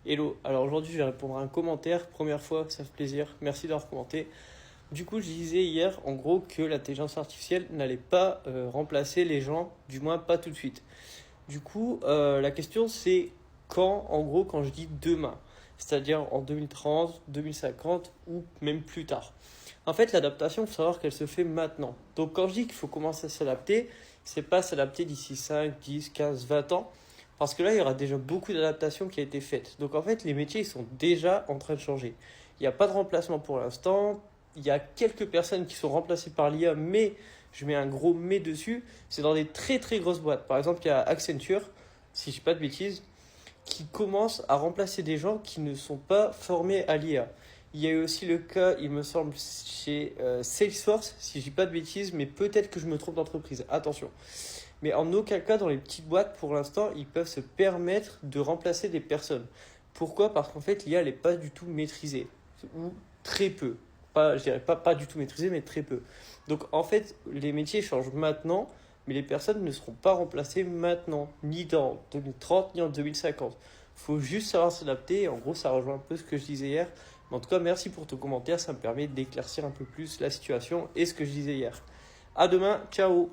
Hello, alors aujourd'hui je vais répondre à un commentaire, première fois, ça fait plaisir, merci d'avoir commenté. Du coup je disais hier en gros que l'intelligence artificielle n'allait pas remplacer les gens, du moins pas tout de suite. Du coup la question c'est quand, en gros quand je dis demain, c'est-à-dire en 2030, 2050 ou même plus tard. En fait l'adaptation, il faut savoir qu'elle se fait maintenant. Donc quand je dis qu'il faut commencer à s'adapter, c'est pas s'adapter d'ici 5, 10, 15, 20 ans. Parce que là, il y aura déjà beaucoup d'adaptations qui a été faites. Donc en fait, les métiers ils sont déjà en train de changer. Il n'y a pas de remplacement pour l'instant. Il y a quelques personnes qui sont remplacées par l'IA, mais je mets un gros mais dessus. C'est dans des très très grosses boîtes. Par exemple, il y a Accenture, si je ne dis pas de bêtises, qui commence à remplacer des gens qui ne sont pas formés à l'IA. Il y a eu aussi le cas, il me semble, chez Salesforce, si je dis pas de bêtises, mais peut-être que je me trompe d'entreprise. Attention. Mais en aucun cas, dans les petites boîtes, pour l'instant, ils peuvent se permettre de remplacer des personnes. Pourquoi? Parce qu'en fait, l'IA, elle n'est pas du tout maîtrisée. Ou très peu. Pas, je dirais pas du tout maîtrisée, mais très peu. Donc, en fait, les métiers changent maintenant, mais les personnes ne seront pas remplacées maintenant, ni dans 2030, ni en 2050. Il faut juste savoir s'adapter. En gros, ça rejoint un peu ce que je disais hier. Mais en tout cas, merci pour ton commentaire. Ça me permet d'éclaircir un peu plus la situation et ce que je disais hier. À demain. Ciao!